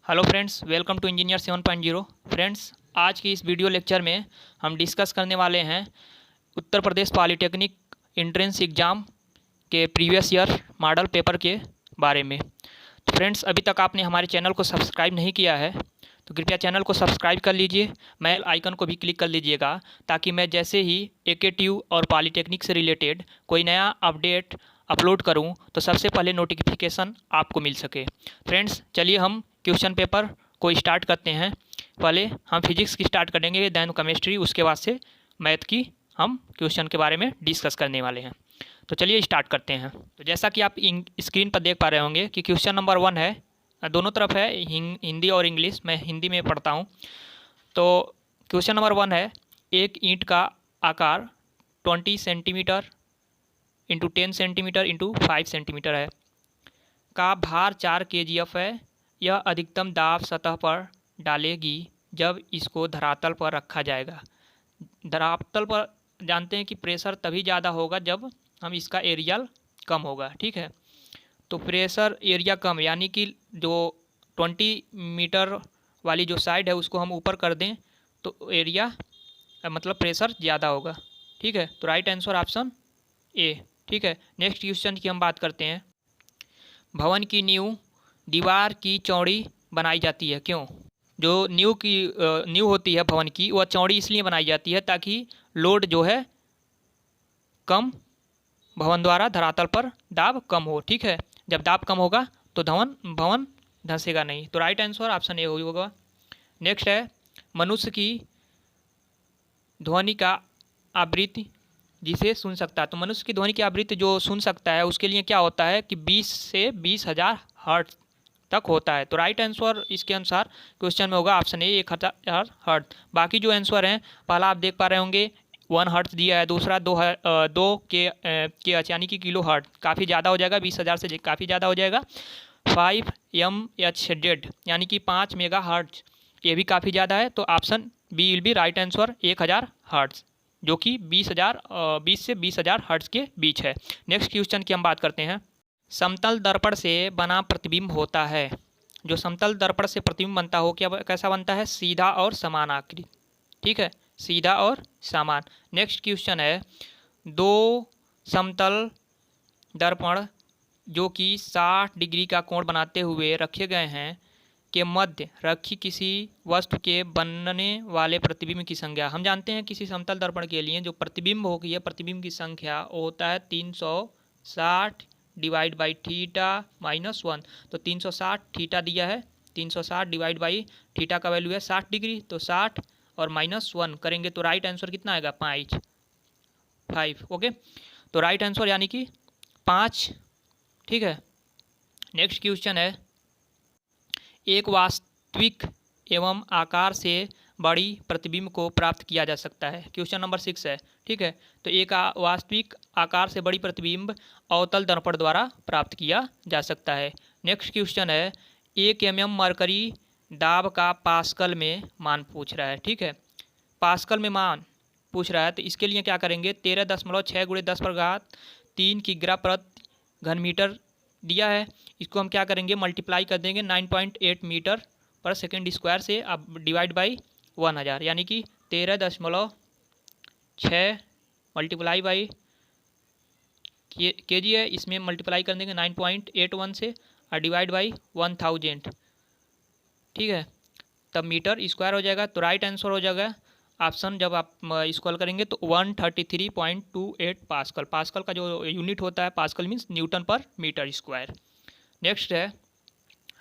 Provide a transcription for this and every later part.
Hello friends, welcome to engineer 7.0। Friends, आज की इस वीडियो लेक्चर में हम डिस्कस करने वाले हैं Uttar Pradesh polytechnic entrance exam के प्रीवियस ईयर मॉडल पेपर के बारे में। तो फ्रेंड्स, अभी तक आपने हमारे चैनल को सब्सक्राइब नहीं किया है तो कृपया चैनल को सब्सक्राइब कर लीजिए, बेल आइकन को भी क्लिक कर लीजिएगा, ताकि मैं जैसे ही एकेटीयू और पॉलिटेक्निक से रिलेटेड कोई नया अपडेट अपलोड करूं तो सबसे पहले नोटिफिकेशन आपको मिल सके। फ्रेंड्स, चलिए हम क्वेश्चन पेपर को स्टार्ट करते हैं। पहले हम फिजिक्स की स्टार्ट करेंगे, देन केमिस्ट्री, उसके बाद से मैथ की हम क्वेश्चन के बारे में डिस्कस करने वाले हैं। तो चलिए स्टार्ट करते हैं। तो जैसा कि आप स्क्रीन पर देख पा रहे होंगे कि क्वेश्चन नंबर 1 है, दोनों तरफ है, हिंदी और इंग्लिश। मैं हिंदी में पढ़ता हूँ। तो क्वेश्चन नंबर 1 है, एक ईंट का आकार 20 centimetre into 10 centimetre into 5 centimetre है, का भार 4 kgf है। यह अधिकतम दाब सतह पर डालेगी जब इसको धरातल पर रखा जाएगा। धरातल पर जानते हैं कि प्रेशर तभी ज़्यादा होगा जब हम इसका एरिया कम होगा, ठीक है। तो प्रेशर एरिया कम यानी कि जो 20 मीटर वाली जो साइड है उसको हम ऊपर कर दें तो एरिया मतलब प्रेशर ज़्यादा होगा, ठीक है। तो राइट आंसर ऑप्शन ए, ठीक है। नेक्स्ट क्वेश्चन की हम बात करते हैं। भवन की नींव दीवार की चौड़ी बनाई जाती है, क्यों? जो नींव होती है भवन की, वह चौड़ी इसलिए बनाई जाती है ताकि लोड जो है कम, भवन द्वारा धरातल पर दाब कम हो, ठीक है। जब दाब कम होगा तो भवन धंसेगा नहीं। तो राइट आंसर ऑप्शन ए होगा। नेक्स्ट है, मनुष्य की ध्वनि का आवृत्ति जिसे सुन सकता है। तो मनुष्य की ध्वनि की आवृत्ति जो सुन सकता है उसके लिए क्या होता है कि 20 से 20,000 हर्ट्ज तक होता है। तो राइट आंसर इसके अनुसार क्वेश्चन में होगा ऑप्शन ए, 1000 हर्ट्ज। बाकी जो आंसर हैं, पहला आप देख पा रहे होंगे 1 हर्ट्ज दिया है, दूसरा 2 के यानी कि किलो हर्ट्ज, काफ़ी ज़्यादा हो जाएगा, 20,000 से काफ़ी ज़्यादा हो जाएगा। 5 MHz यानी कि 5 मेगा हर्ट्ज, ये भी काफ़ी ज़्यादा है। तो option B will be right answer 1000 hertz, जो कि 20 से 20,000 हर्ट्ज के बीच है। नेक्स्ट क्वेश्चन की हम बात करते हैं। समतल दर्पण से बना प्रतिबिंब होता है। जो समतल दर्पण से प्रतिबिंब बनता हो, क्या कैसा बनता है? सीधा और समान आकृति, ठीक है, सीधा और समान। नेक्स्ट क्वेश्चन है, दो समतल दर्पण जो कि 60 डिग्री का कोण बनाते हुए रखे गए हैं के मध्य रखी किसी वस्तु के बनने वाले प्रतिबिंब की संख्या। हम जानते हैं किसी समतल दर्पण के लिए जो प्रतिबिंब होगी है, प्रतिबिंब की संख्या वो होता है 360 डिवाइड बाई थीटा -1। तो 360 थीटा दिया है, 360 डिवाइड बाई थीटा का वैल्यू है 60 डिग्री, तो 60 और -1 करेंगे तो राइट आंसर कितना आएगा? 5। ओके, तो राइट आंसर यानी कि 5, ठीक है। नेक्स्ट क्वेश्चन है, एक वास्तविक एवं आकार से बड़ी प्रतिबिंब को प्राप्त किया जा सकता है। क्वेश्चन नंबर 6 है, ठीक है। तो एक वास्तविक आकार से बड़ी प्रतिबिंब अवतल दर्पण द्वारा प्राप्त किया जा सकता है। नेक्स्ट क्वेश्चन है, 1 mm मरकरी दाब का पास्कल में मान पूछ रहा है, ठीक है। पास्कल में मान पूछ रहा है तो इसके लिए क्या करेंगे? 13.6 × 10⁻³ की ग्रा प्रति घन मीटर दिया है। इसको हम क्या करेंगे? मल्टीप्लाई कर देंगे 9.8 मीटर पर सेकेंड स्क्वायर से, अब डिवाइड बाई 1000 यानी कि 13.6 मल्टीप्लाई बाई के जी है, इसमें मल्टीप्लाई कर देंगे 9.81 से और डिवाइड बाई 1000, ठीक है, तब मीटर स्क्वायर हो जाएगा। तो राइट आंसर हो जाएगा ऑप्शन, जब आप इसको हल करेंगे तो 133.28 पास्कल। पास्कल का जो यूनिट होता है, पास्कल मीन्स न्यूटन पर मीटर स्क्वायर। नेक्स्ट है,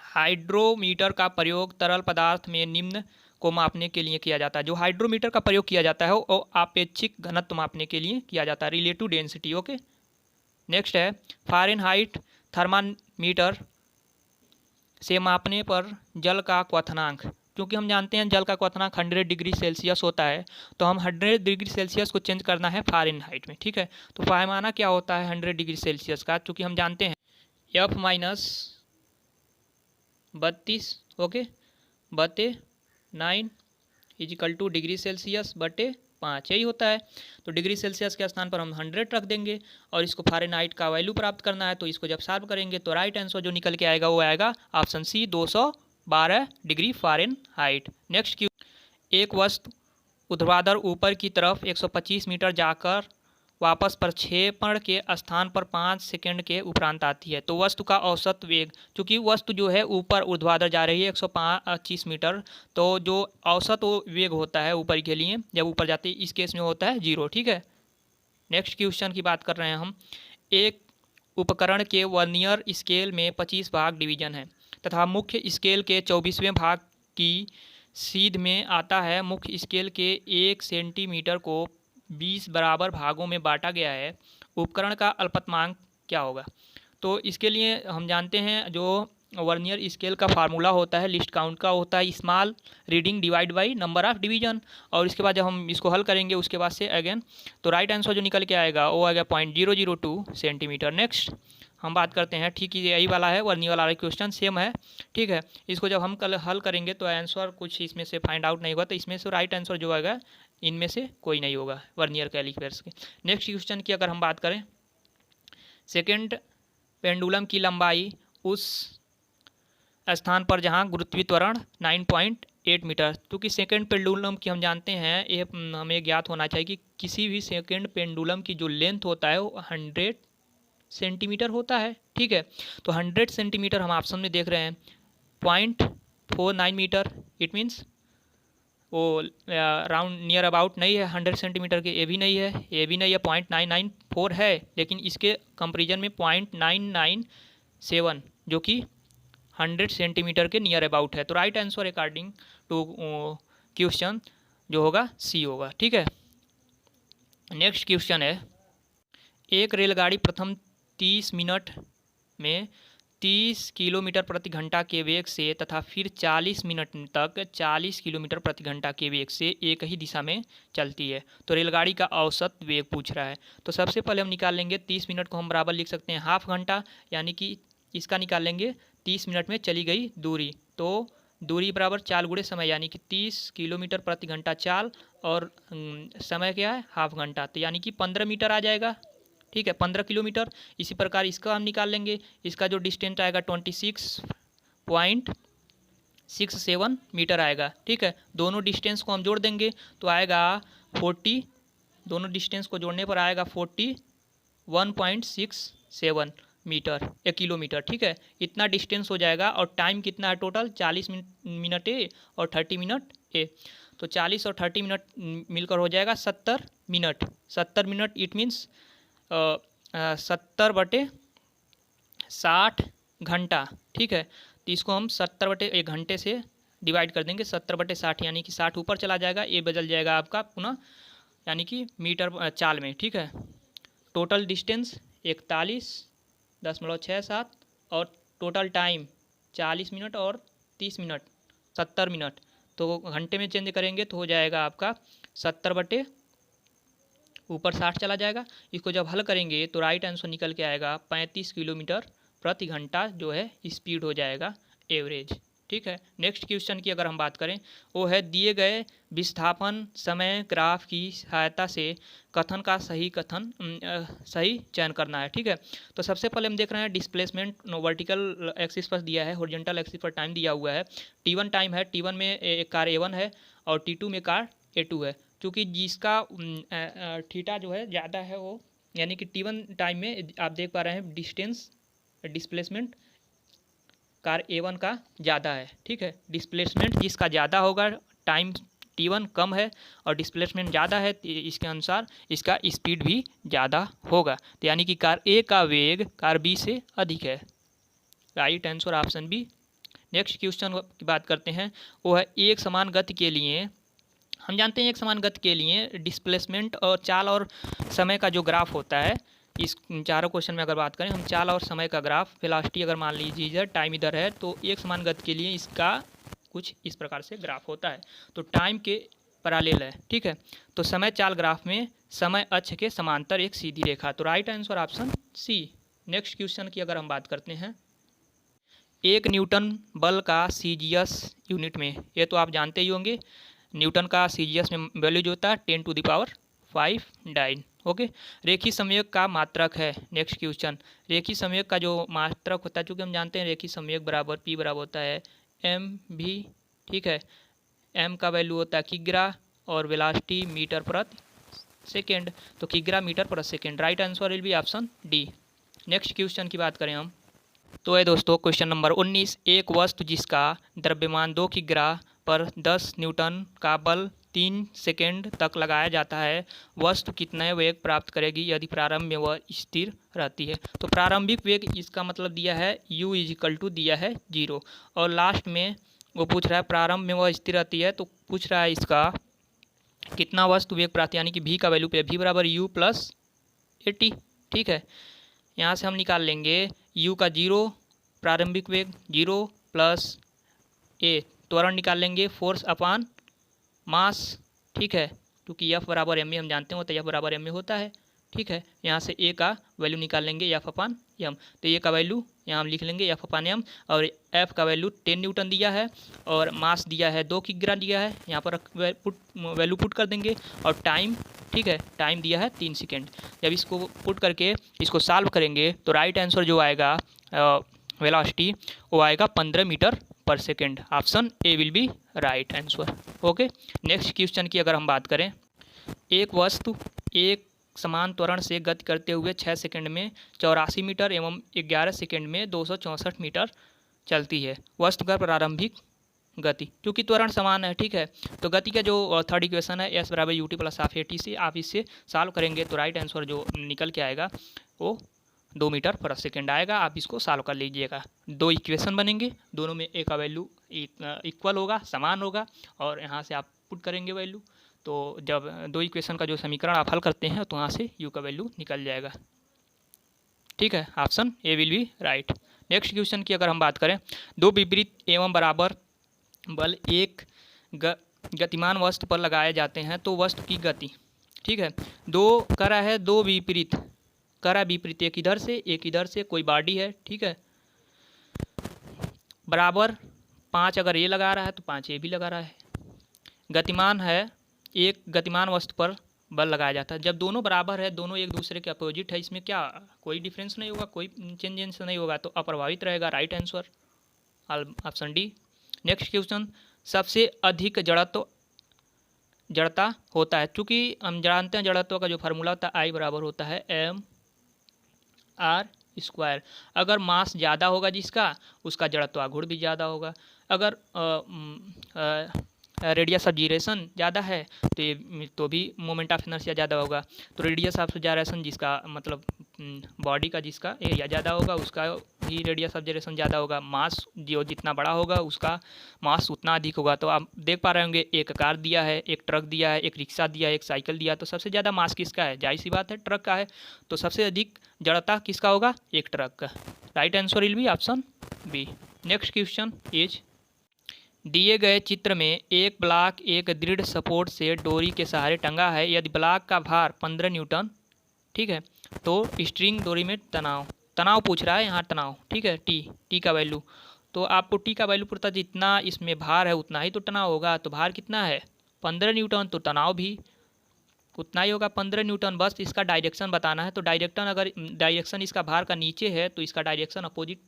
हाइड्रोमीटर का प्रयोग तरल पदार्थ में निम्न को मापने के लिए किया जाता है। जो हाइड्रोमीटर का प्रयोग किया जाता है वो आपेक्षिक घनत्व मापने के लिए किया जाता है, रिलेटिव डेंसिटी, ओके। नेक्स्ट है, फ़ारेनहाइट थर्मामीटर से मापने पर जल का क्वथनांक, क्योंकि हम जानते हैं जल का क्वथनांक 100 डिग्री सेल्सियस होता है, तो हम 100 डिग्री सेल्सियस को चेंज करना है फ़ारेनहाइट में, ठीक है। तो पैमाना क्या होता है 100 डिग्री सेल्सियस का? क्योंकि हम जानते हैं F-32 ओके बटे 9 = डिग्री सेल्सियस बटे 5, यही होता है। तो डिग्री सेल्सियस के स्थान पर हम 100 रख देंगे और इसको फ़ारेनहाइट का वैल्यू प्राप्त करना है, तो इसको जब सॉल्व करेंगे तो राइट आंसर जो निकल के आएगा वो आएगा option C, 200 12 degree Fahrenheit. Next Q, एक वस्तु ऊर्ध्वाधर ऊपर की तरफ 125 मीटर जाकर वापस प्रक्षेपण के स्थान पर 5 सेकंड के उपरांत आती है, तो वस्तु का औसत वेग, चूँकि वस्तु जो है ऊपर ऊर्ध्वाधर जा रही है 125 मीटर, तो जो औसत वो वेग होता है ऊपर के लिए जब ऊपर जाती है, इस केस में होता है 0। ठीक है। नेक्स्ट क्वेश्चन की बात कर रहे हैं हम। एक उपकरण के वर्नियर स्केल में 25 भाग डिवीजन है तथा मुख्य स्केल के 24वें भाग की सीध में आता है। मुख्य स्केल के 1 सेंटीमीटर को 20 बराबर भागों में बांटा गया है। उपकरण का अल्पतमांक क्या होगा? तो इसके लिए हम जानते हैं जो वर्नियर स्केल का फार्मूला होता है लीस्ट काउंट का होता है small reading divide by number of division, और इसके बाद जब हम इसको हल करेंगे उसके बाद से अगेन तो राइट आंसर जो निकल के आएगा वो आएगा 0.002 सेंटीमीटर। नेक्स्ट हम बात करते हैं, ठीक है यही वाला है वर्नियर वाला क्वेश्चन सेम है। ठीक है, इसको जब हम कल हल करेंगे तो आंसर कुछ इसमें से फाइंड आउट नहीं होगा, तो इसमें से राइट आंसर जो आएगा इनमें से कोई नहीं होगा वर्नियर कैलिपर्स के। नेक्स्ट क्वेश्चन की अगर हम बात करें, सेकेंड पेंडुलम की लंबाई उस स्थान पर जहां गुरुत्वीय त्वरण 9.8 मीटर, क्योंकि सेकेंड पेंडुलम की हम जानते हैं ये हमें ज्ञात होना चाहिए कि किसी भी सेकेंड पेंडुलम की जो लेंथ होता है वो 100 सेंटीमीटर होता है। ठीक है, तो 100 सेंटीमीटर हम ऑप्शन में देख रहे हैं 0.49 मीटर, इट मीन्स वो राउंड नियर अबाउट नहीं है 100 सेंटीमीटर के, ये भी नहीं है, ये भी नहीं है, 0.994 है, लेकिन इसके कंपेरिजन में 0.997 जो कि 100 सेंटीमीटर के नियर अबाउट है। तो right answer according to question जो होगा सी होगा। ठीक है। नेक्स्ट क्वेश्चन है, एक रेलगाड़ी प्रथम 30 मिनट में 30 किलोमीटर प्रति घंटा के वेग से तथा फिर 40 मिनट तक 40 किलोमीटर प्रति घंटा के वेग से एक ही दिशा में चलती है, तो रेलगाड़ी का औसत वेग पूछ रहा है। तो सबसे पहले हम निकाल लेंगे 30 मिनट को हम बराबर लिख सकते हैं हाफ घंटा, यानी कि इसका निकाल लेंगे 30 मिनट में चली गई दूरी, तो दूरी बराबर चाल गुणे समय, यानी कि 30 किलोमीटर प्रति घंटा चाल और समय क्या है हाफ घंटा, तो यानी कि 15 मीटर आ जाएगा। ठीक है, 15 किलोमीटर। इसी प्रकार इसका हम निकाल लेंगे, इसका जो डिस्टेंस आएगा 26.67 मीटर आएगा। ठीक है, दोनों डिस्टेंस को हम जोड़ देंगे तो आएगा 40, दोनों डिस्टेंस को जोड़ने पर आएगा 41.67 मीटर या किलोमीटर। ठीक है, इतना डिस्टेंस हो जाएगा। और टाइम कितना है टोटल 40 मिनट ए और 30 मिनट ए, तो 40 और 30 मिनट मिलकर हो जाएगा 70 मिनट। 70 मिनट इट मीन्स 70/60 घंटा। ठीक है, तो इसको हम 70/1 घंटे से डिवाइड कर देंगे, 70/60 यानी कि 60 ऊपर चला जाएगा, ये बदल जाएगा आपका पुनः यानी कि मीटर चाल में। ठीक है, टोटल डिस्टेंस 41.67 और टोटल टाइम 40 मिनट और 30 मिनट 70 मिनट, तो घंटे में चेंज करेंगे तो हो जाएगा आपका 70/, ऊपर 60 चला जाएगा। इसको जब हल करेंगे तो राइट आंसर निकल के आएगा 35 किलोमीटर प्रति घंटा जो है स्पीड हो जाएगा एवरेज। ठीक है, नेक्स्ट क्वेश्चन की अगर हम बात करें वो है, दिए गए विस्थापन समय ग्राफ की सहायता से कथन का सही सही चयन करना है। ठीक है, तो सबसे पहले हम देख रहे हैं डिस्प्लेसमेंट वर्टिकल एक्सिस पर दिया है, हॉरिजॉन्टल एक्सिस पर टाइम दिया हुआ है, T1 टाइम है, T1 में एक कार A1 है और T2 में कार A2 है। क्योंकि जिसका थीटा जो है ज़्यादा है वो, यानी कि T1 टाइम में आप देख पा रहे हैं डिस्प्लेसमेंट कार A1 का ज़्यादा है। ठीक है, डिस्प्लेसमेंट जिसका ज़्यादा होगा, टाइम T1 कम है और डिस्प्लेसमेंट ज़्यादा है, इसके अनुसार इसका स्पीड भी ज़्यादा होगा, तो यानी कि कार A का वेग कार B से अधिक है। Right answer option B. Next question की बात करते हैं, वो है एक समान गति के लिए, हम जानते हैं एक समान गति के लिए डिस्प्लेसमेंट और चाल और समय का जो ग्राफ होता है, इस चारों क्वेश्चन में अगर बात करें हम चाल और समय का ग्राफ, वेलोसिटी अगर मान लीजिए इधर टाइम इधर है, तो एक समान गति के लिए इसका कुछ इस प्रकार से ग्राफ होता है, तो टाइम के पैरेलल है। ठीक है, तो समय चाल ग्राफ में समय अक्ष के समांतर एक सीधी रेखा, तो right answer option C. Next question की अगर हम बात करते हैं, एक न्यूटन बल का सीजीएस यूनिट में, ये तो आप जानते ही होंगे, न्यूटन का सीजीएस में वैल्यू जो होता है 10⁵ डाइन। ओके, रेखी संयोग का मात्रक है। नेक्स्ट क्वेश्चन, रेखी संयोग का जो मात्रक होता है, चूँकि हम जानते हैं रेखी संयोग बराबर P बराबर होता है एम भी, ठीक है। एम का वैल्यू होता है किग्रा और वेलोसिटी मीटर प्रति सेकेंड, तो किग्रा मीटर प्रति second. Right answer will be option D. Next question की बात करें हम, तो है दोस्तों क्वेश्चन नंबर 19। एक वस्तु जिसका द्रव्यमान 2 किग्रा पर 10 न्यूटन का बल 3 सेकेंड तक लगाया जाता है, वस्तु कितने वेग प्राप्त करेगी यदि प्रारंभ में वह स्थिर रहती है। तो प्रारंभिक वेग इसका मतलब दिया है u इजिकल टू दिया है 0, और लास्ट में वो पूछ रहा है प्रारंभ में वह स्थिर रहती है, तो पूछ रहा है इसका कितना वस्तु वेग प्राप्त, यानी कि v का वैल्यू पे v बराबर u प्लस 80, ठीक है। यहाँ से हम निकाल लेंगे u का 0, प्रारंभिक वेग 0 प्लस a त्वरण निकाल लेंगे फोर्स अपान मास, ठीक है, क्योंकि F बराबर एम हम जानते हो तो F बराबर एम होता है, ठीक है। यहाँ से A का वैल्यू निकाल लेंगे F अपान एम, तो A का वैल्यू यहाँ हम लिख लेंगे F अपान एम, और F का वैल्यू 10 न्यूटन दिया है और मास दिया है 2 किग्रा दिया है, यहाँ पर वैल्यू पुट कर देंगे, और टाइम, ठीक है, टाइम दिया है 3 सेकेंड। जब इसको पुट करके इसको सॉल्व करेंगे तो राइट आंसर जो आएगा वेलोसिटी वो आएगा 15 मीटर पर second. Option A will be right answer. Okay, next question की अगर हम बात करें, एक वस्तु एक समान त्वरण से गति करते हुए 6 सेकंड में 84 मीटर एवं 11 सेकंड में 264 मीटर चलती है। वस्तु का प्रारंभिक गति, क्योंकि त्वरण समान है, ठीक है, तो गति का जो थर्ड इक्वेशन है एस बराबर U T plus half A T से आप इससे सॉल्व करेंगे तो राइट आंसर जो निकल के आएगा वो 2 मीटर पर सेकेंड आएगा। आप इसको सॉल्व कर लीजिएगा, दो इक्वेशन बनेंगे, दोनों में ए का वैल्यू इक्वल होगा, समान होगा, और यहाँ से आप पुट करेंगे वैल्यू, तो जब दो इक्वेशन का जो समीकरण आप हल करते हैं तो वहाँ से यू का वैल्यू निकल जाएगा, ठीक है। Option A will be right. Next question की अगर हम बात करें, दो विपरीत एवं बराबर बल एक गतिमान वस्तु पर लगाए जाते हैं तो वस्तु की गति, ठीक है, दो करा है, दो विपरीत करा, विपरीत एक इधर से कोई बॉडी है, ठीक है, बराबर 5 अगर ये लगा रहा है तो 5 ये भी लगा रहा है, गतिमान है, एक गतिमान वस्तु पर बल लगाया जाता है। जब दोनों बराबर है, दोनों एक दूसरे के अपोजिट है, इसमें क्या कोई डिफरेंस नहीं होगा, कोई चेंजेंस नहीं होगा, तो अप्रभावित रहेगा, right answer option D. Next question, सबसे अधिक जड़ता होता है, क्योंकि हम जानते हैं जड़त्व का जो फार्मूला होता है I बराबर होता है एम आर स्क्वायर। अगर मास ज़्यादा होगा जिसका, उसका जड़त्व आघूर्ण भी ज़्यादा होगा। अगर रेडियस ऑफ जीरेशन ज़्यादा है तो भी मोमेंट ऑफ इनर्शिया ज़्यादा होगा। तो रेडियस ऑफ जीरेशन जिसका मतलब बॉडी का जिसका एरिया ज़्यादा होगा उसका भी रेडियस ऑफ जीरेशन ज़्यादा होगा। मास जो जितना बड़ा होगा उसका मास उतना अधिक होगा। तो आप देख पा रहे होंगे, एक कार दिया है, एक ट्रक दिया है, एक रिक्शा दिया है, एक साइकिल दिया है, तो सबसे ज़्यादा मास किसका है? जाहिर सी बात है ट्रक का है। तो सबसे अधिक जड़ता किसका होगा? एक ट्रक का। Right answer will be option B. Next question is, दिए गए चित्र में एक ब्लॉक एक दृढ़ सपोर्ट से डोरी के सहारे टंगा है। यदि ब्लॉक का भार 15 न्यूटन, ठीक है, तो स्ट्रिंग डोरी में तनाव पूछ रहा है यहाँ, तनाव, ठीक है, टी का वैल्यू। तो आपको टी का वैल्यू पता, जितना इसमें भार है उतना ही तो तनाव होगा। तो भार कितना है? 15 न्यूटन, तो तनाव भी उतना ही होगा, 15 न्यूटन। बस इसका डायरेक्शन बताना है। तो अगर डायरेक्शन इसका भार का नीचे है तो इसका डायरेक्शन अपोजिट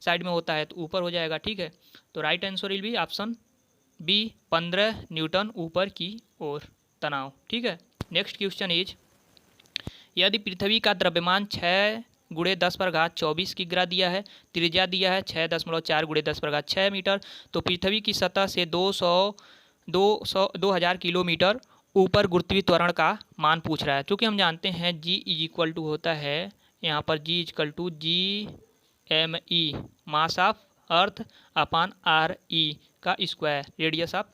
साइड में होता है, तो ऊपर हो जाएगा, ठीक है। तो right answer will be option B, 15 newton ऊपर की ओर तनाव, ठीक है। नेक्स्ट क्वेश्चन इज, यदि पृथ्वी का द्रव्यमान 6 × 10⁻24 किग्रा दिया है, त्रिज्या दिया है 6.4 × 10⁻6 मीटर, तो पृथ्वी की सतह से 2000 किलोमीटर ऊपर गुरुत्वीय त्वरण का मान पूछ रहा है। क्योंकि हम जानते हैं G इज इक्वल टू होता है यहाँ पर G is equal to GME, mass of earth upon RE का स्क्वायर, रेडियस ऑफ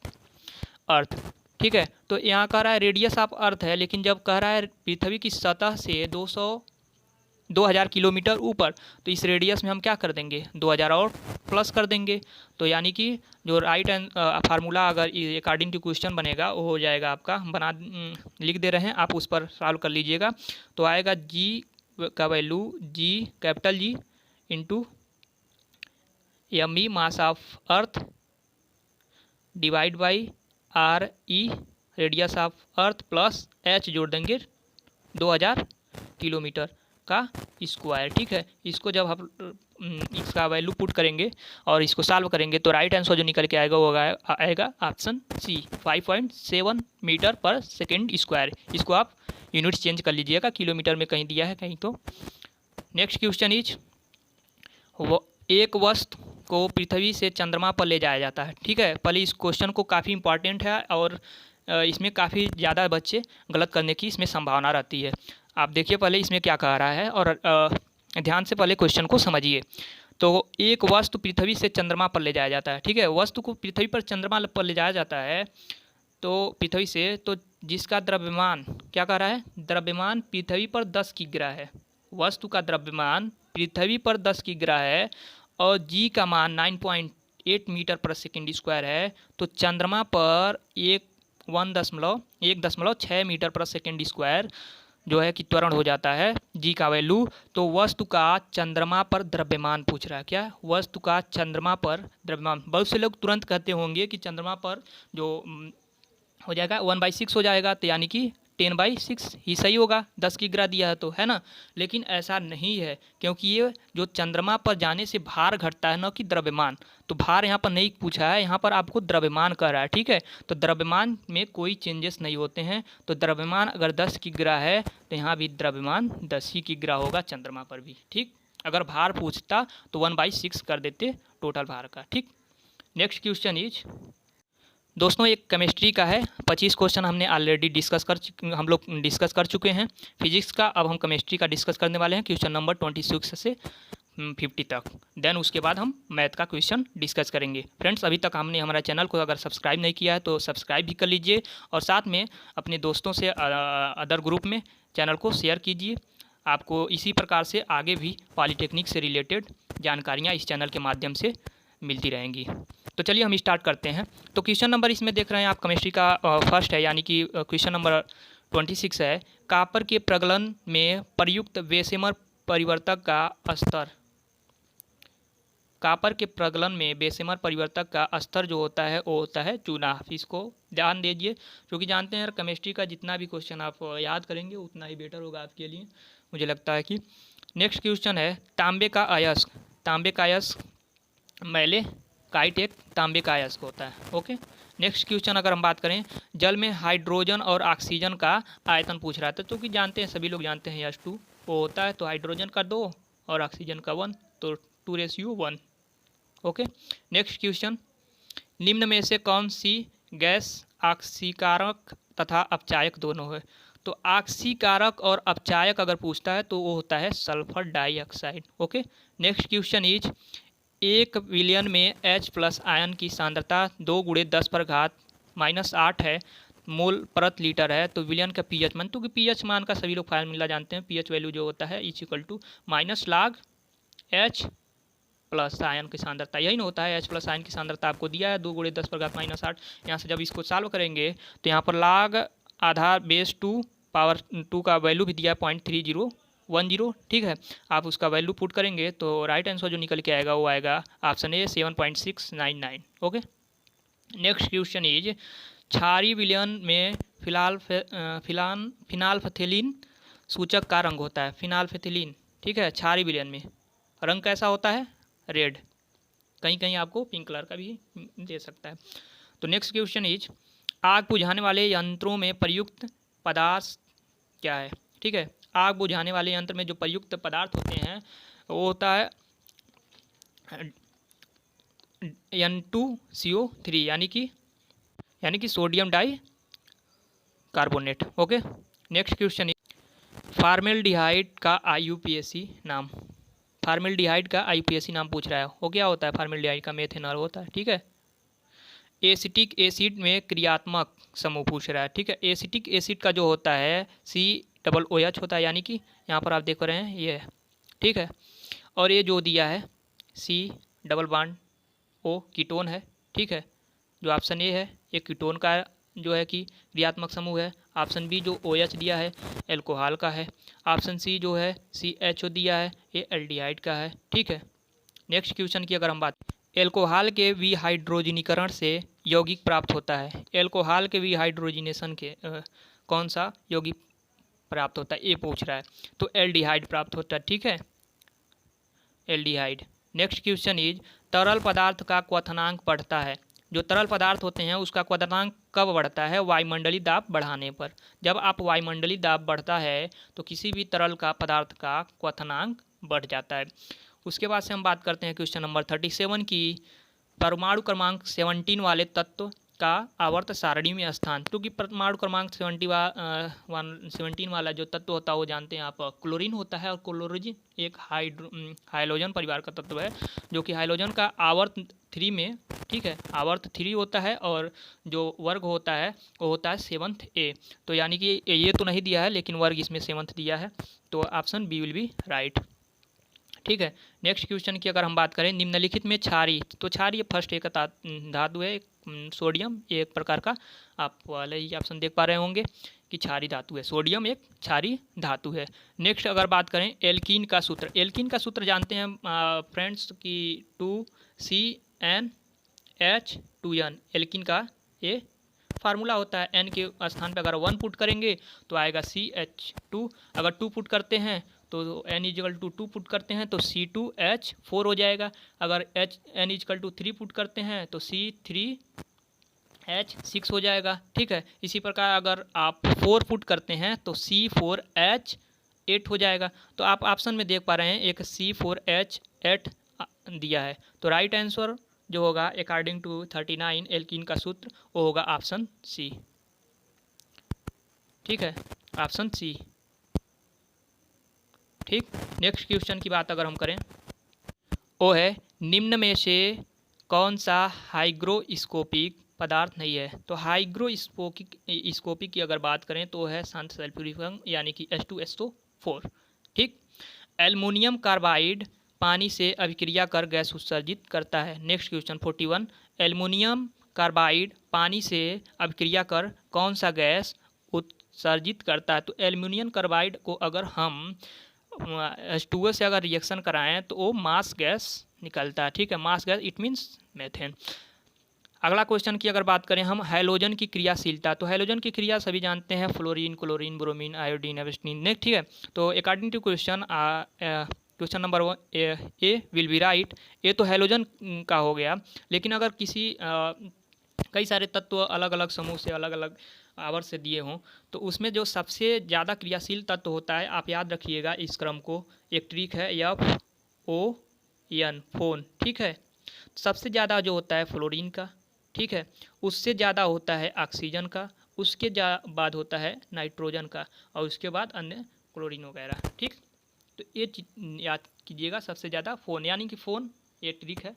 अर्थ, ठीक है। तो यहाँ कह रहा है रेडियस ऑफ अर्थ है, लेकिन जब कह रहा है पृथ्वी की सतह से 2000 किलोमीटर ऊपर, तो इस रेडियस में हम क्या कर देंगे? 2000 और प्लस कर देंगे। तो यानी कि जो राइट फार्मूला अगर अकॉर्डिंग टू क्वेश्चन बनेगा वो हो जाएगा आपका, हम लिख दे रहे हैं, आप उस पर सॉल्व कर लीजिएगा। तो आएगा G का value capital G into ME mass of earth divide by RE radius of earth plus H जोड़ देंगे 2000 किलोमीटर का स्क्वायर, ठीक है। इसको जब हम इसका वैल्यू पुट करेंगे और इसको सॉल्व करेंगे तो राइट आंसर जो निकल के आएगा वो आएगा ऑप्शन सी 5.7 मीटर पर सेकेंड स्क्वायर। इसको आप यूनिट्स चेंज कर लीजिएगा, किलोमीटर में कहीं दिया है कहीं तो। नेक्स्ट क्वेश्चन इज एक वस्तु को पृथ्वी से चंद्रमा पर ले जाया जाता है। ठीक है, पहले इस क्वेश्चन को काफ़ी इंपॉर्टेंट है और इसमें काफ़ी ज़्यादा बच्चे गलत करने की इसमें संभावना रहती है। आप देखिए पहले इसमें क्या कह रहा है और ध्यान से पहले क्वेश्चन को समझिए। तो एक वस्तु पृथ्वी से चंद्रमा पर ले जाया जाता है। ठीक है, वस्तु को पृथ्वी पर चंद्रमा पर ले जाया जाता है तो पृथ्वी से, तो जिसका द्रव्यमान क्या कह रहा है, द्रव्यमान पृथ्वी पर 10 किग्रा है। वस्तु का द्रव्यमान पृथ्वी पर 10 किग्रा है और जी का मान 9.8 मीटर पर सेकेंड स्क्वायर है। तो चंद्रमा पर 1.6 मीटर पर सेकेंड स्क्वायर जो है कि त्वरण हो जाता है जी का वैल्यू। तो वस्तु का चंद्रमा पर द्रव्यमान पूछ रहा है, क्या वस्तु का चंद्रमा पर द्रव्यमान। बहुत से लोग तुरंत कहते होंगे कि चंद्रमा पर जो हो जाएगा 1/6 हो जाएगा, तो यानी कि 10/6 ही सही होगा, 10 किग्रा दिया है तो, है ना। लेकिन ऐसा नहीं है, क्योंकि ये जो चंद्रमा पर जाने से भार घटता है, न कि द्रव्यमान। तो भार यहाँ पर नहीं पूछा है, यहाँ पर आपको द्रव्यमान कह रहा है। ठीक है, तो द्रव्यमान में कोई चेंजेस नहीं होते हैं। तो द्रव्यमान अगर 10 किग्रा है तो यहाँ भी द्रव्यमान 10 ही किग्रा होगा चंद्रमा पर भी। ठीक, अगर भार पूछता तो 1/6 कर देते टोटल भार का। ठीक, नेक्स्ट क्वेश्चन इज दोस्तों एक केमिस्ट्री का है। 25 क्वेश्चन हमने ऑलरेडी हम लोग डिस्कस कर चुके हैं फिजिक्स का। अब हम केमिस्ट्री का डिस्कस करने वाले हैं, क्वेश्चन नंबर 26 से 50 तक। देन उसके बाद हम मैथ का क्वेश्चन डिस्कस करेंगे। फ्रेंड्स, अभी तक हमने हमारा चैनल को अगर सब्सक्राइब नहीं किया है तो सब्सक्राइब भी कर लीजिए और साथ में अपने दोस्तों से अदर ग्रुप में चैनल को शेयर कीजिए। आपको इसी प्रकार से आगे भी पॉलीटेक्निक से रिलेटेड जानकारियाँ इस चैनल के माध्यम से मिलती रहेंगी। तो चलिए हम स्टार्ट करते हैं। तो क्वेश्चन नंबर इसमें देख रहे हैं आप, केमिस्ट्री का फर्स्ट है, यानी कि क्वेश्चन नंबर 26 है। कॉपर के प्रगलन में प्रयुक्त बेसेमर परिवर्तक का स्तर। कॉपर के प्रगलन में बेसेमर परिवर्तक का स्तर जो होता है वो होता है चूना। इसको ध्यान दीजिए, क्योंकि जानते हैं केमिस्ट्री का जितना भी क्वेश्चन आप याद करेंगे उतना ही बेटर होगा आपके लिए, मुझे लगता है कि। नेक्स्ट क्वेश्चन है तांबे का अयस्क। तांबे का अयस्क मैले काइट एक तांबे का अयस्क होता है। ओके, नेक्स्ट क्वेश्चन अगर हम बात करें, जल में हाइड्रोजन और ऑक्सीजन का आयतन पूछ रहा था। तो कि जानते हैं, सभी लोग जानते हैं H2 वो होता है, तो हाइड्रोजन का 2 और ऑक्सीजन का 1, तो 2:1। ओके, नेक्स्ट क्वेश्चन, निम्न में से कौन सी गैस ऑक्सीकारक तथा अपचायक दोनों है। तो ऑक्सीकारक और अपचायक अगर पूछता है तो वो होता है sulphur dioxide. Okay, next question is 1 विलियन में H+ आयन की सांद्रता 2 × 10⁻⁻8 है, मोल प्रति लीटर है। तो विलियन का pH मान, तो कि pH मान का सभी लोग फार्मूला जानते हैं। pH वैल्यू जो होता है -log H+ आयन की सांद्रता, यही ना होता है। H+ आयन की सांद्रता आपको दिया है 2 × 10⁻⁻8। यहाँ से जब इसको सॉल्व करेंगे तो यहाँ पर log आधा बेस 2 पावर 2 का वैल्यू भी दिया है 0.3010। ठीक है, आप उसका वैल्यू पुट करेंगे तो राइट आंसर जो निकल के आएगा वो आएगा option A 7.699। Okay, next question is क्षारीय विलयन में फिनाल्फथेलीन सूचक का रंग होता है। फिनाल्फथेलीन, ठीक है, क्षारीय विलयन में रंग कैसा होता है, रेड। कहीं कहीं आपको पिंक कलर का भी दे सकता है। तो नेक्स्ट क्वेश्चन इज आग बुझाने वाले यंत्रों में प्रयुक्त पदार्थ क्या है। ठीक है, आग बुझाने वाले यंत्र में जो प्रयुक्त पदार्थ होते हैं वो होता है N2CO3, यानी कि sodium di carbonate. Okay, next question, formaldehyde का IUPAC नाम। फार्मेल्डिहाइड का IUPAC नाम पूछ रहा है। वो क्या होता है, फार्मेल्डिहाइड का मेथेनॉल होता है। ठीक है, एसिटिक एसिड में क्रियात्मक समूह पूछ रहा है। ठीक है, एसिटिक एसिड का जो होता है COOH होता है, यानी कि यहाँ पर आप देख रहे हैं ये है। ठीक है, और ये जो दिया है C+O कीटोन है। ठीक है, जो ऑप्शन ए है ये कीटोन का जो है कि क्रियात्मक समूह है। ऑप्शन बी जो OH दिया है एल्कोहल का है। ऑप्शन सी जो है CHO दिया है ये एल्डिहाइड का है। ठीक है, नेक्स्ट क्वेश्चन की अगर हम बात, एल्कोहल के विहाइड्रोजनीकरण से यौगिक प्राप्त होता है। एल्कोहल के विहाइड्रोजिनेशन के कौन सा यौगिक प्राप्त होता है, ये पूछ रहा है। तो एल्डिहाइड प्राप्त होता है। ठीक है, एल्डिहाइड। नेक्स्ट क्वेश्चन इज तरल पदार्थ का क्वथनांक बढ़ता है। जो तरल पदार्थ होते हैं उसका क्वथनांक कब बढ़ता है? वायुमंडलीय दाब बढ़ाने पर। जब आप वायुमंडलीय दाब बढ़ता है तो किसी भी तरल का पदार्थ का क्वथनांक बढ़ जाता है। उसके बाद से हम बात करते हैं क्वेश्चन नंबर 37 की। परमाणु क्रमांक 17 वाले तत्व का आवर्त सारणी में स्थान। क्योंकि परमाणु क्रमांक 17 वाला जो तत्व होता है वो जानते हैं आप, क्लोरीन होता है। और क्लोरीन एक हाइड्रोजन परिवार का तत्व है जो कि हाइड्रोजन का आवर्त 3 में, ठीक है, आवर्त 3 होता है और जो वर्ग होता है वो होता है 7th A। तो यानी कि ये तो नहीं दिया है लेकिन वर्ग इसमें 7th दिया है, तो option B will be right. ठीक है, नेक्स्ट क्वेश्चन की अगर हम बात करें, निम्नलिखित में क्षारीय, तो क्षारीय फर्स्ट एक धातु है, सोडियम एक प्रकार का, आप वाले ही ऑप्शन देख पा रहे होंगे कि क्षारीय धातु है, सोडियम एक क्षारीय धातु है। नेक्स्ट अगर बात करें एल्कीन का सूत्र, एल्कीन का सूत्र जानते हैं फ्रेंड्स कि 2CnH2n, एल्कीन का ये फार्मूला होता है। n के स्थान पे अगर 1 पुट करेंगे तो आएगा CH2, अगर 2 पुट करते हैं तो n=2 पुट करते हैं तो C2H4 हो जाएगा। अगर n=3 पुट करते हैं तो C3H6 हो जाएगा। ठीक है, इसी प्रकार अगर आप 4 पुट करते हैं तो C4H8 हो जाएगा। तो आप ऑप्शन में देख पा रहे हैं एक C4H8 दिया है, तो राइट आंसर जो होगा अकॉर्डिंग टू 39 एल्कीन का सूत्र वो होगा ऑप्शन सी। ठीक है, ऑप्शन सी। ठीक, नेक्स्ट क्वेश्चन की बात अगर हम करें वो है निम्न में से कौन सा हाइग्रोस्कोपिक पदार्थ नहीं है? तो हाइग्रोस्कोपिक की अगर बात करें तो है शांत सल्फ्यूरिक यानी कि H2SO4। ठीक, एल्युमिनियम कार्बाइड पानी से अभिक्रिया कर गैस उत्सर्जित करता है। नेक्स्ट क्वेश्चन 41, एल्युमिनियम कार्बाइड पानी से अभिक्रिया कर कौन सा गैस उत्सर्जित करता है? तो एल्युमिनियम कार्बाइड को अगर हम H2O से अगर रिएक्शन कराएं तो वो मास गैस निकलता है। ठीक है, मास गैस इट मीन्स मेथेन। अगला क्वेश्चन की अगर बात करें हम हैलोजन की क्रियाशीलता, तो हैलोजन की क्रिया सभी जानते हैं, fluorine, chlorine, bromine, iodine, astatine. Next, ठीक है, तो according to question question number A will be right. ये तो हैलोजन का हो गया, लेकिन अगर किसी कई सारे तत्व अलग अलग समूह से अलग अलग आवर्त से दिए हों तो उसमें जो सबसे ज़्यादा क्रियाशील तत्व होता है, आप याद रखिएगा इस क्रम को, एक ट्रिक है FON, फोन। ठीक है, सबसे ज़्यादा जो होता है फ्लोरीन का, ठीक है, उससे ज़्यादा होता है ऑक्सीजन का, उसके बाद होता है नाइट्रोजन का, और उसके बाद अन्य क्लोरीन वगैरह। ठीक, तो ये याद कीजिएगा, सबसे ज़्यादा फ़ोन यानी कि फ़ोन, ये ट्रिक है।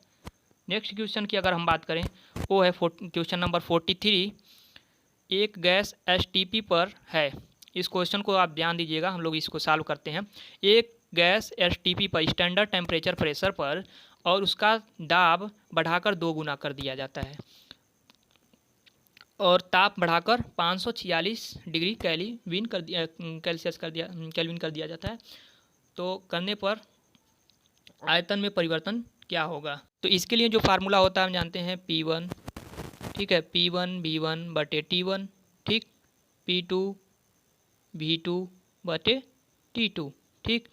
नेक्स्ट क्वेश्चन की अगर हम बात करें वो है क्वेश्चन नंबर 43, एक गैस STP पर है। इस क्वेश्चन को आप ध्यान दीजिएगा, हम लोग इसको सॉल्व करते हैं। एक गैस STP पर स्टैंडर्ड टेम्परेचर प्रेशर पर और उसका दाब बढ़ाकर 2 गुना कर दिया जाता है और ताप बढ़ाकर 546 डिग्री केल्विन कर दिया जाता है। तो करने पर आयतन में परिवर्तन क्या होगा? तो इसके लिए जो फार्मूला होता है हम जानते हैं P1, ठीक है, P1V1/T1, ठीक, P2 V2/T2, ठीक।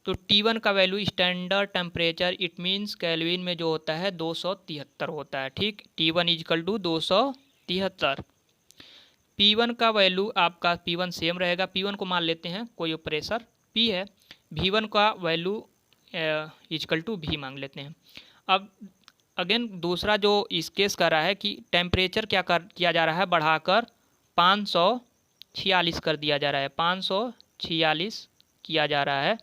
तो T1 का value standard temperature it means kelvin में जो होता है 273 होता है। ठीक, T1 = 273। P1 का वैल्यू आपका P1 सेम रहेगा, P1 को मान लेते हैं कोई प्रेशर P है, V1 का वैल्यू V मांग लेते हैं। अब अगेन दूसरा जो इस केस कर रहा है कि टेम्परेचर क्या किया जा रहा है, बढ़ाकर 546 कर दिया जा रहा है, 546 किया जा रहा है।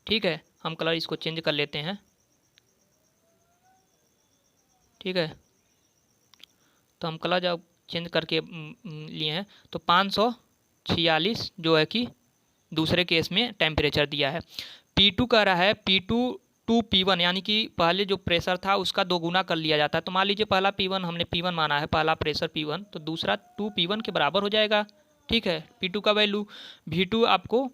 ठीक है, हम कलर इसको चेंज कर लेते हैं। ठीक है, तो हम कलर जब चेंज करके लिए हैं तो 546 जो है कि दूसरे केस में टेम्परेचर दिया है। P2 कह रहा है P2 2P1 यानी कि पहले जो प्रेशर था उसका 2 गुना कर लिया जाता है। तो मान लीजिए पहला P1 हमने P1 माना है, पहला प्रेशर P1, तो दूसरा 2P1 के बराबर हो जाएगा। ठीक है, P2 का वैल्यू V2 आपको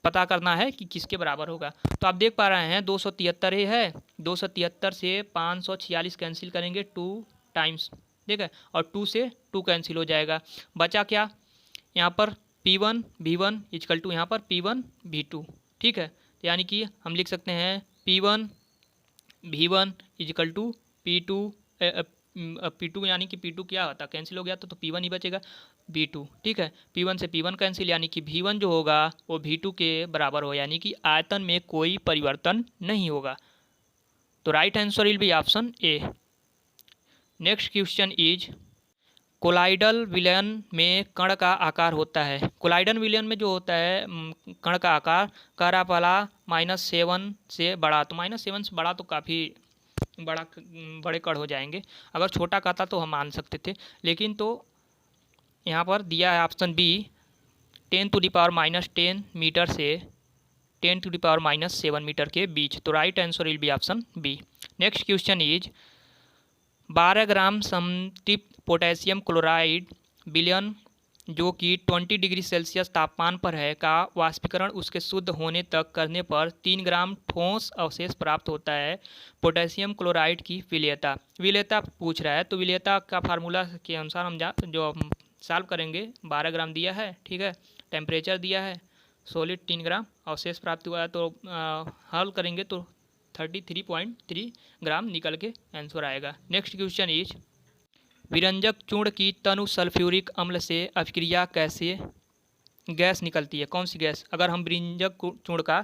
पता करना है कि किसके बराबर होगा। तो आप देख पा रहे हैं 273 ही है, 273 से 546 कैंसिल करेंगे 2 टाइम्स, ठीक है, और 2 से 2 कैंसिल हो जाएगा। बचा क्या यहाँ पर P1 V1 = यहाँ पर P1 V2। ठीक है, यानी कि हम लिख सकते हैं P1 V1 is equal to P2, P2 यानी कि P2 क्या होता, कैंसिल हो गया तो P1 ही बचेगा, V2, ठीक है। P1 से P1 कैंसिल, यानी कि V1 जो होगा वो V2 के बराबर हो, यानी कि आयतन में कोई परिवर्तन नहीं होगा। तो right answer will be option A. Next question is colloidal विलयन में कण का आकार होता है। कोलाइडल विलयन में जो होता है कण का आकार करापाला -7 से बड़ा, तो -7 से बड़ा तो काफ़ी बड़े कण हो जाएंगे। अगर छोटा कहता तो हम मान सकते थे, लेकिन तो यहाँ पर दिया है ऑप्शन बी 10⁻⁻10 मीटर से 10⁻⁻7 मीटर के बीच। तो right answer will be option B. Next question is 12 gram समतृप्त पोटेशियम क्लोराइड विलयन जो कि 20 डिग्री सेल्सियस तापमान पर है का वाष्पीकरण उसके शुद्ध होने तक करने पर 3 ग्राम ठोस अवशेष प्राप्त होता है। पोटेशियम क्लोराइड की विलेयता पूछ रहा है, तो विलेयता का फार्मूला के अनुसार हम सॉल्व करेंगे। 12 ग्राम दिया है, ठीक है, टेम्परेचर दिया है, सॉलिड 3 ग्राम अवशेष प्राप्त हुआ है, तो हल करेंगे तो 33.3 ग्राम निकल के आंसर आएगा। नेक्स्ट क्वेश्चन इज विरंजक चूर्ण की तनु सल्फ्यूरिक अम्ल से अभिक्रिया कैसे गैस निकलती है, कौन सी गैस, अगर हम विरंजक चूर्ण का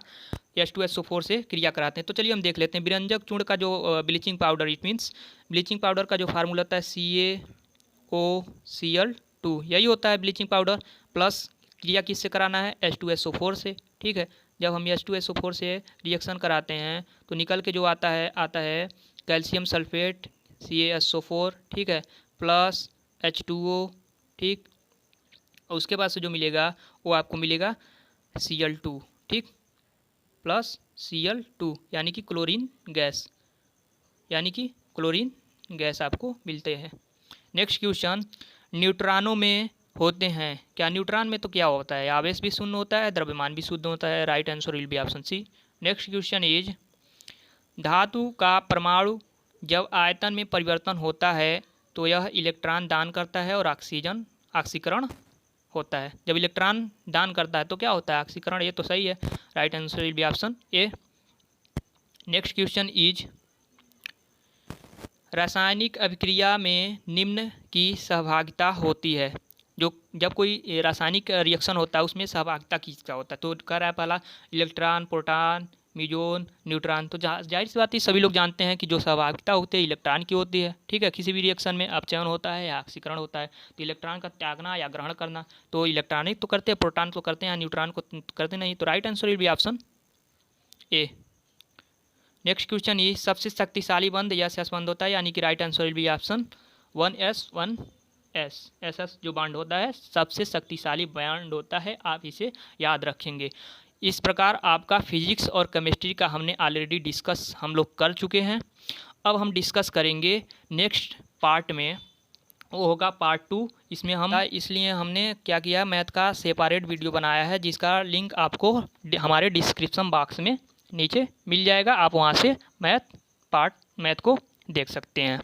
H2SO4 से क्रिया कराते हैं। तो चलिए हम देख लेते हैं। विरंजक चूर्ण का जो bleaching powder, it means bleaching powder का जो फार्मूला होता है CaOCl2, यही होता है ब्लीचिंग पाउडर। प्लस क्रिया किससे कराना है, H2SO4 से, ठीक है। जब हम H2SO4 से रिएक्शन कराते हैं तो निकल के जो आता है कैल्शियम सल्फेट CaSO4, ठीक है, प्लस H2O, ठीक, और उसके बाद से जो मिलेगा वो आपको मिलेगा Cl2, ठीक, प्लस Cl2 यानी कि क्लोरीन गैस आपको मिलते हैं। नेक्स्ट क्वेश्चन, न्यूट्रॉनों में होते हैं क्या, न्यूट्रॉन में तो क्या होता है, आवेश भी शून्य होता है, द्रव्यमान भी शुद्ध होता है। Right answer will be option C. Next question is धातु का परमाणु जब आयतन में परिवर्तन होता है तो यह इलेक्ट्रॉन दान करता है और ऑक्सीकरण होता है। जब इलेक्ट्रॉन दान करता है तो क्या होता है, ऑक्सीकरण, ये तो सही है। Right answer will be option A. Next question is रासायनिक अभिक्रिया में निम्न की सहभागिता होती है। जो जब कोई रासायनिक रिएक्शन होता है उसमें सहभागिता किसका होता है, तो कह रहा है पहला इलेक्ट्रॉन, प्रोटॉन, म्यूजोन, न्यूट्रॉन। तो जाहिर सी बात है सभी लोग जानते हैं कि जो सहभागिता होती है इलेक्ट्रॉन की होती है, ठीक है। किसी भी रिएक्शन में अपचयन होता है या ऑक्सीकरण होता है तो इलेक्ट्रॉन का त्यागना या ग्रहण करना, तो इलेक्ट्रॉनिक तो करते हैं, प्रोटॉन तो करते हैं, न्यूट्रॉन को करते नहीं। तो right answer will be option A. Next question ये सबसे शक्तिशाली बंध S बंध होता है, यानी कि right answer will be option 1s SS जो बॉन्ड होता है सबसे शक्तिशाली बॉन्ड होता है, आप इसे याद रखेंगे। इस प्रकार आपका फिजिक्स और केमिस्ट्री का हमने ऑलरेडी डिस्कस हम लोग कर चुके हैं। अब हम डिस्कस करेंगे नेक्स्ट पार्ट में, वो होगा पार्ट 2। इसमें इसलिए हमने क्या किया, मैथ का सेपरेट वीडियो बनाया है जिसका लिंक आपको हमारे डिस्क्रिप्शन बॉक्स में नीचे मिल जाएगा। आप वहाँ से मैथ को देख सकते हैं।